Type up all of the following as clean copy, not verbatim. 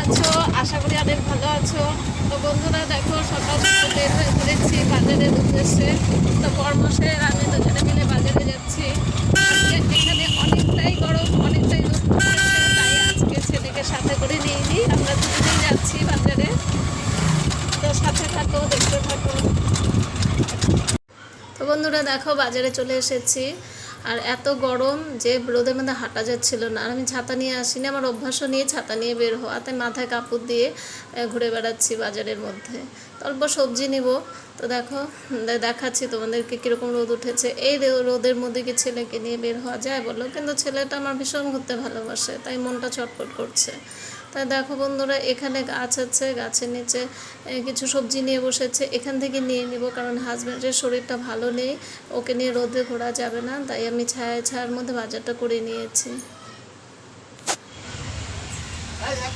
আছো? আশা করি অনেক ভালো আছো। তো বন্ধুরা দেখো, সকাল সকাল বের হয়ে পড়েছি বাজারের উদ্দেশ্যে। তো বরমশাই আর আমি দুজনে মিলে বাজারে যাচ্ছি। আজকে এখানে অনেকটাই গরম, অনেকটাই রোদ উঠেছে, তাই আজকে ছেলেকে সাথে করে নিয়ে নিই। আমরা দুজনেই যাচ্ছি বাজারে। তো সাথে থাকো, দেখতে থাকো। তো বন্ধুরা দেখো, বাজারে চলে এসেছি। আর এত গরম যে রোদের মধ্যে হাঁটা যাচ্ছিল না। আর আমি ছাতা নিয়ে আসিনি, আমার অভ্যাসও নিয়ে ছাতা নিয়ে বের হওয়া, তাই মাথায় কাপড় দিয়ে ঘুরে বেড়াচ্ছি বাজারের মধ্যে। তো অল্প সবজি নিব। তো দেখো, দেখাচ্ছি তোমাদেরকে কীরকম রোদ উঠেছে। এই রোদের মধ্যে কি ছেলেকে নিয়ে বের হওয়া যায় বলো? কিন্তু ছেলেটা আমার ভীষণ ঘুরতে ভালোবাসে, তাই মনটা চটপট করছে। তাই দেখো বন্ধুরা, এখানে গাছ আছে, গাছের নিচে কিছু সবজি নিয়ে বসেছে। এখান থেকে নিয়ে নিব, কারণ হাজব্যান্ডের শরীরটা ভালো নেই, ওকে নিয়ে রোদে ঘোরা যাবে না, তাই আমি ছায়ার মধ্যে বাজারটা করে নিয়েছি।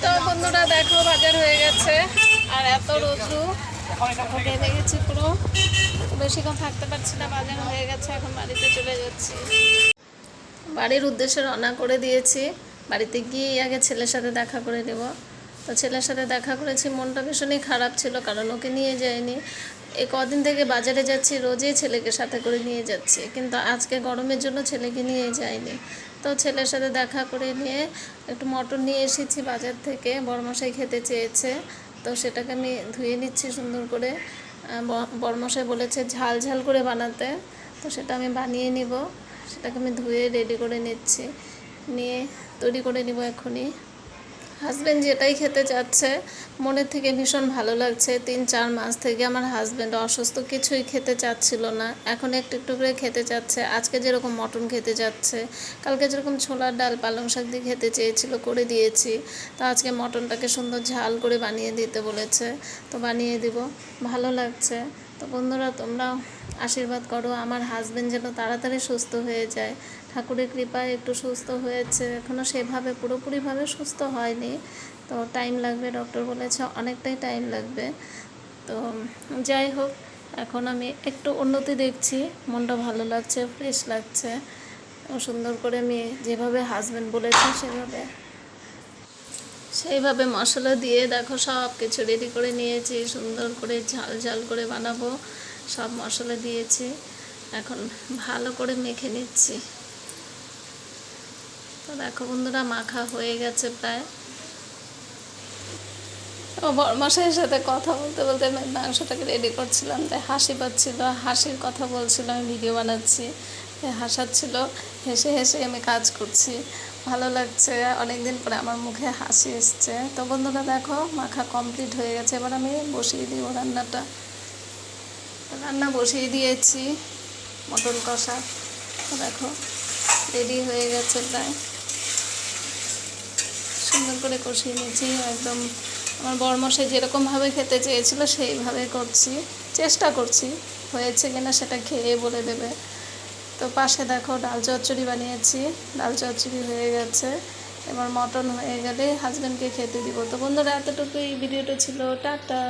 তো বন্ধুরা দেখো, বাজার হয়ে গেছে। আর এত রোদ্রু, ঘেমে গেছি পুরো, বেশিক্ষণ থাকতে পারছি না। বাজার হয়ে গেছে, এখন বাড়িতে চলে যাচ্ছি। বাড়ির উদ্দেশ্যে রওনা করে দিয়েছি। বাড়িতে গিয়ে আগে ছেলের সাথে দেখা করে নেব। তো ছেলের সাথে দেখা করেছি, মনটা ভীষণই খারাপ ছিল, কারণ ওকে নিয়ে যায়নি। এই কদিন থেকে বাজারে যাচ্ছি, রোজই ছেলেকে সাথে করে নিয়ে যাচ্ছি, কিন্তু আজকে গরমের জন্য ছেলেকে নিয়ে যায়নি। তো ছেলের সাথে দেখা করে নিয়ে একটু মটন নিয়ে এসেছি বাজার থেকে, বড়মশাই খেতে চেয়েছে। তো সেটাকে আমি ধুয়ে নিচ্ছি সুন্দর করে। বড়মশাই বলেছে ঝাল ঝাল করে বানাতে, তো সেটা আমি বানিয়ে নিব। সেটাকে আমি ধুয়ে রেডি করে নিচ্ছি, নিয়ে তৈরি করে নিব এখনই। হাজব্যান্ড যেটাই খেতে চাচ্ছে, মনের থেকে ভীষণ ভালো লাগছে। 3-4 মাস থেকে আমার হাজব্যান্ড অসুস্থ, কিছুই খেতে চাচ্ছিল না, এখন একটু একটু করে খেতে চাচ্ছে। আজকে যেরকম মটন খেতে যাচ্ছে, কালকে যেরকম ছোলার ডাল পালং শাক দিয়ে খেতে চেয়েছিল, করে দিয়েছি। তো আজকে মটনটাকে সুন্দর ঝাল করে বানিয়ে দিতে বলেছে, তো বানিয়ে দিব। ভালো লাগছে। তো বন্ধুরা, তোমরা আশীর্বাদ করো আমার হাজব্যান্ড যেন তাড়াতাড়ি সুস্থ হয়ে যায়। ঠাকুরের কৃপায় একটু সুস্থ হয়েছে, এখনও সেভাবে পুরোপুরিভাবে সুস্থ হয়নি, তো টাইম লাগবে, ডক্টর বলেছে অনেকটাই টাইম লাগবে। তো যাই হোক, এখন আমি একটু উন্নতি দেখছি, মনটা ভালো লাগছে, ফ্রেশ লাগছে। সুন্দর করে আমি যেভাবে হাজব্যান্ড বলেছে সেইভাবে মশলা দিয়ে দেখো সব কিছু রেডি করে নিয়েছি, সুন্দর করে ঝাল ঝাল করে বানাবো। সব মশলা দিয়েছি, এখন ভালো করে মেখে নিচ্ছি। তো দেখো বন্ধুরা, মাখা হয়ে গেছে প্রায়। বরমশাইয়ের সাথে কথা বলতে বলতে আমি মাংসটাকে রেডি করছিলাম, তাই হাসি পাচ্ছিল, হাসির কথা বলছিলাম, আমি ভিডিও বানাচ্ছি, হাসাচ্ছিল। হেসে হেসে আমি কাজ করছি, ভালো লাগছে। অনেক দিন পরে আমার মুখে হাসি এসছে। তো বন্ধুরা দেখো, মাখা কমপ্লিট হয়ে গেছে, এবার আমি বসিয়ে দিব রান্নাটা। রান্না বসিয়ে দিয়েছি, মটন কষা। তো দেখো রেডি হয়ে গেছে প্রায়, সুন্দর করে কষিয়ে নিয়েছি একদম। আমার বরমশাই যেরকমভাবে খেতে চেয়েছিল সেইভাবে করছি, চেষ্টা করছি, হয়েছে কিনা সেটা খেয়ে বলে দেবে। তো পাশে দেখো ডাল চচ্চড়ি বানিয়েছি, ডাল চচ্চড়ি হয়ে গেছে। এবার মটন হয়ে গেলে হাজব্যান্ডকে খেতে দিব। তো বন্ধুরা, এতটুকুই ভিডিওটা ছিল, টাটা।